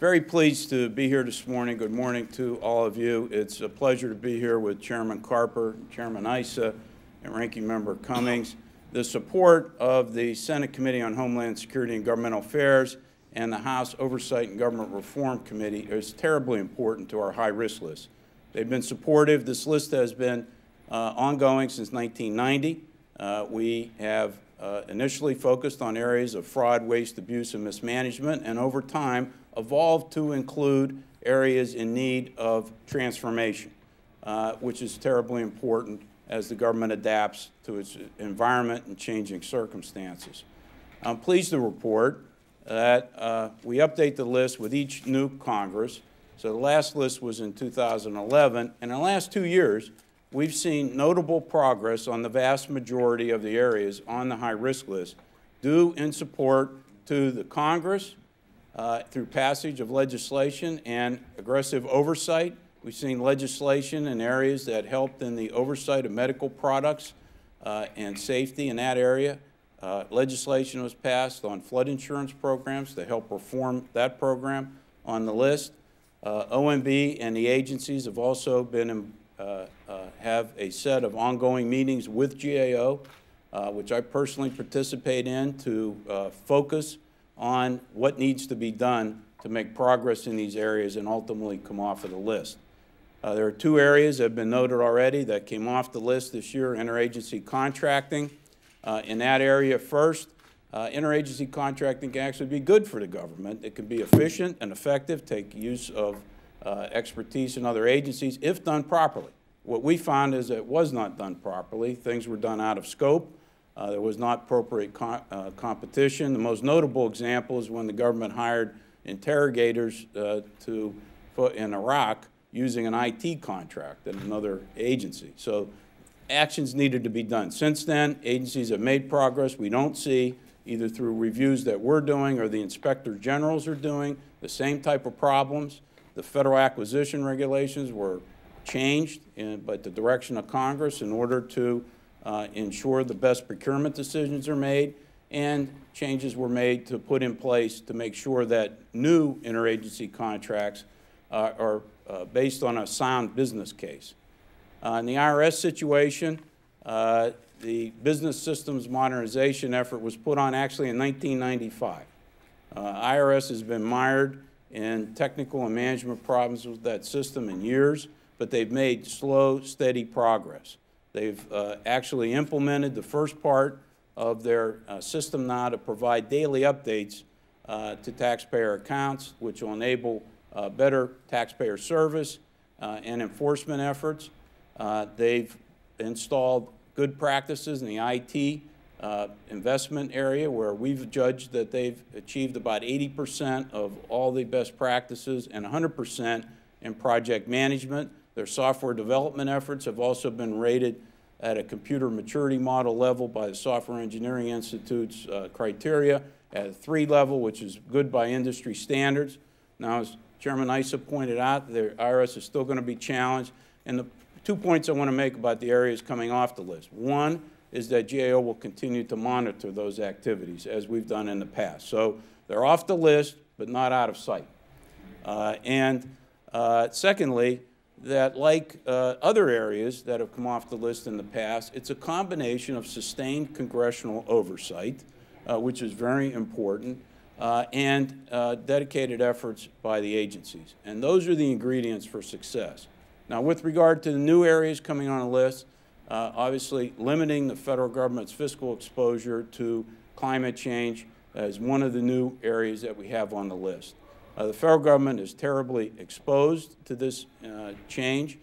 Very pleased to be here this morning. Good morning to all of you. It's a pleasure to be here with Chairman Carper, Chairman Issa, and Ranking Member Cummings. The support of the Senate Committee on Homeland Security and Governmental Affairs and the House Oversight and Government Reform Committee is terribly important to our high-risk list. They've been supportive. This list has been ongoing since 1990. We have initially focused on areas of fraud, waste, abuse, and mismanagement, and over time evolved to include areas in need of transformation, which is terribly important as the government adapts to its environment and changing circumstances. I'm pleased to report that we update the list with each new Congress. So the last list was in 2011, and in the last 2 years, we've seen notable progress on the vast majority of the areas on the high-risk list, due in support to the Congress through passage of legislation and aggressive oversight. We've seen legislation in areas that helped in the oversight of medical products and safety in that area. Legislation was passed on flood insurance programs to help reform that program on the list. OMB and the agencies have also been have a set of ongoing meetings with GAO, which I personally participate in, to focus on what needs to be done to make progress in these areas and ultimately come off of the list. There are 2 areas that have been noted already that came off the list this year: interagency contracting. In that area first, interagency contracting can actually be good for the government. It can be efficient and effective, take use of expertise in other agencies if done properly. What we found is that it was not done properly. Things were done out of scope. There was not appropriate competition. The most notable example is when the government hired interrogators in Iraq using an IT contract at another agency. So actions needed to be done. Since then, agencies have made progress. We don't see, either through reviews that we're doing or the inspector generals are doing, the same type of problems. The federal acquisition regulations were changed by the direction of Congress in order to ensure the best procurement decisions are made, and changes were made to put in place to make sure that new interagency contracts are based on a sound business case. In the IRS situation, the business systems modernization effort was put on actually in 1995. IRS has been mired in technical and management problems with that system in years, but they've made slow, steady progress. They've actually implemented the first part of their system now to provide daily updates to taxpayer accounts, which will enable better taxpayer service and enforcement efforts. They've installed good practices in the IT investment area, where we've judged that they've achieved about 80% of all the best practices and 100% in project management. Their software development efforts have also been rated at a computer maturity model level by the Software Engineering Institute's criteria at a 3 level, which is good by industry standards. Now, as Chairman Issa pointed out, the IRS is still going to be challenged. And the 2 points I want to make about the areas coming off the list. One is that GAO will continue to monitor those activities, as we've done in the past. So they're off the list, but not out of sight. Secondly, that like other areas that have come off the list in the past, it's a combination of sustained congressional oversight, which is very important, and dedicated efforts by the agencies. And those are the ingredients for success. Now, with regard to the new areas coming on the list, obviously limiting the federal government's fiscal exposure to climate change is one of the new areas that we have on the list. The federal government is terribly exposed to this change.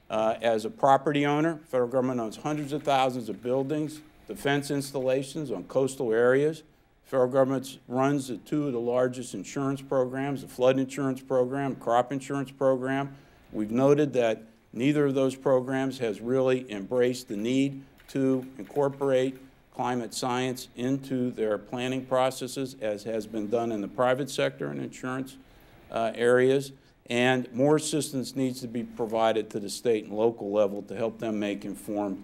As a property owner, the federal government owns hundreds of thousands of buildings, defense installations on coastal areas. The federal government runs 2 of the largest insurance programs, the flood insurance program, crop insurance program. We've noted that neither of those programs has really embraced the need to incorporate climate science into their planning processes, as has been done in the private sector and insurance areas. And more assistance needs to be provided to the state and local level to help them make informed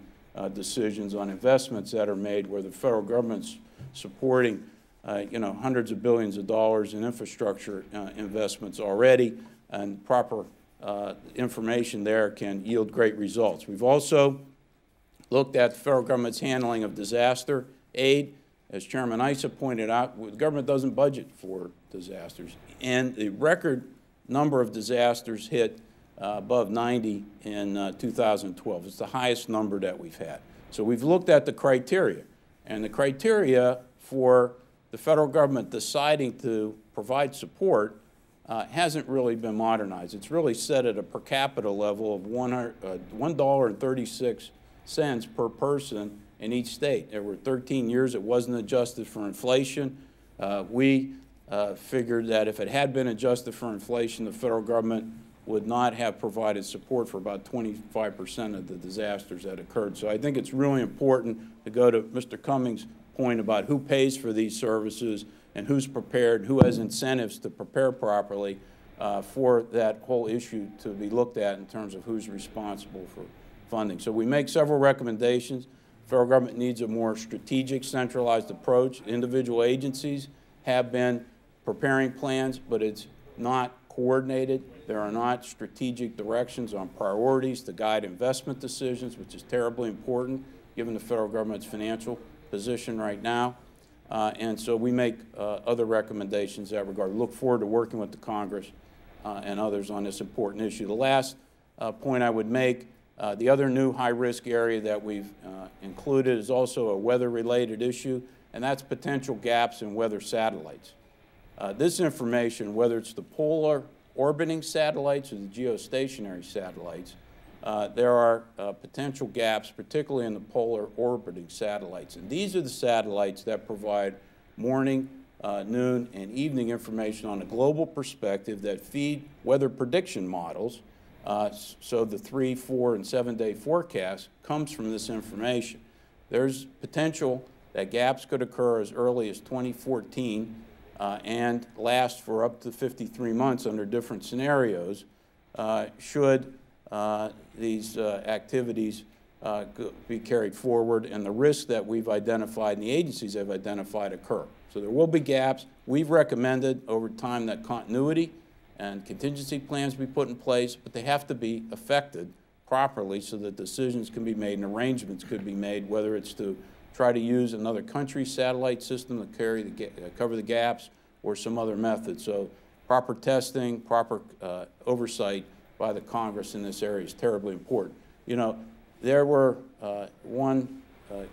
decisions on investments that are made, where the federal government's supporting hundreds of billions of dollars in infrastructure investments already, and proper information there can yield great results. We've also looked at the federal government's handling of disaster aid. As Chairman Issa pointed out, the government doesn't budget for disasters, and the record number of disasters hit above 90 in 2012. It's the highest number that we've had. So we've looked at the criteria, and the criteria for the federal government deciding to provide support hasn't really been modernized. It's really set at a per capita level of $1.36 per person in each state. There were 13 years it wasn't adjusted for inflation. We figured that if it had been adjusted for inflation, the federal government would not have provided support for about 25% of the disasters that occurred. So I think it's really important to go to Mr. Cummings' point about who pays for these services and who's prepared, who has incentives to prepare properly for that whole issue to be looked at in terms of who's responsible for funding. So we make several recommendations. The federal government needs a more strategic, centralized approach. Individual agencies have been preparing plans, but it's not coordinated. There are not strategic directions on priorities to guide investment decisions, which is terribly important given the federal government's financial position right now. And so we make other recommendations in that regard. We look forward to working with the Congress and others on this important issue. The last point I would make, the other new high-risk area that we've included is also a weather-related issue, and that's potential gaps in weather satellites. This information, whether it's the polar orbiting satellites or the geostationary satellites, there are potential gaps, particularly in the polar orbiting satellites. And these are the satellites that provide morning, noon, and evening information on a global perspective that feed weather prediction models. So the 3-, 4-, and 7-day forecast comes from this information. There's potential that gaps could occur as early as 2014 and last for up to 53 months under different scenarios should these activities be carried forward and the risks that we've identified and the agencies have identified occur. So there will be gaps. We've recommended over time that continuity and contingency plans be put in place, but they have to be effected properly so that decisions can be made and arrangements could be made, whether it's to try to use another country's satellite system to cover the gaps or some other method. So proper testing, proper oversight by the Congress in this area is terribly important. You know, there were one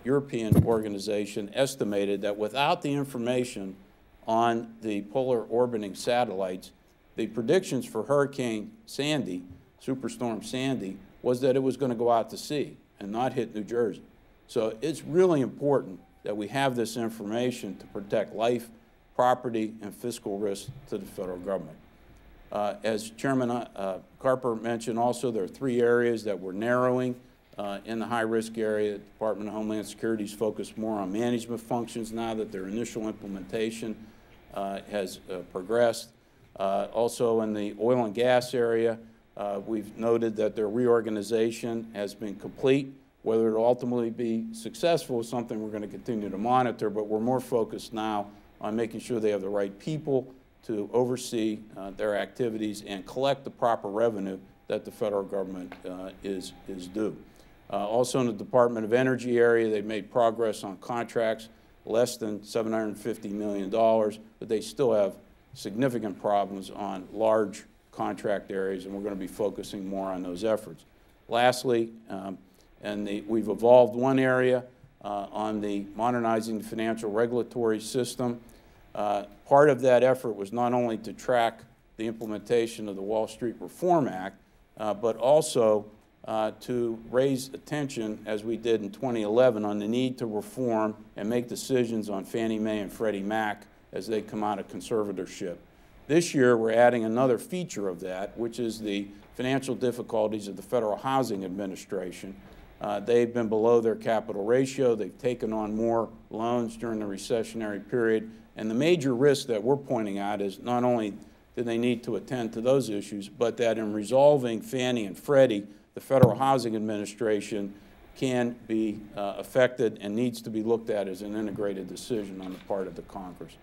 European organization estimated that without the information on the polar orbiting satellites, the predictions for Hurricane Sandy, Superstorm Sandy, was that it was going to go out to sea and not hit New Jersey. So it's really important that we have this information to protect life, property, and fiscal risk to the federal government. As Chairman Carper mentioned also, there are 3 areas that we're narrowing in the high-risk area. The Department of Homeland Security is focused more on management functions now that their initial implementation has progressed. Also in the oil and gas area, we've noted that their reorganization has been complete. Whether it will ultimately be successful is something we're going to continue to monitor, but we're more focused now on making sure they have the right people to oversee their activities and collect the proper revenue that the federal government is due. Also in the Department of Energy area, they've made progress on contracts less than $750 million, but they still have significant problems on large contract areas, and we're going to be focusing more on those efforts. Lastly, we've evolved one area on the modernizing the financial regulatory system. Part of that effort was not only to track the implementation of the Wall Street Reform Act, but also to raise attention, as we did in 2011, on the need to reform and make decisions on Fannie Mae and Freddie Mac as they come out of conservatorship. This year, we're adding another feature of that, which is the financial difficulties of the Federal Housing Administration. They've been below their capital ratio. They've taken on more loans during the recessionary period. And the major risk that we're pointing out is not only do they need to attend to those issues, but that in resolving Fannie and Freddie, the Federal Housing Administration can be affected and needs to be looked at as an integrated decision on the part of the Congress.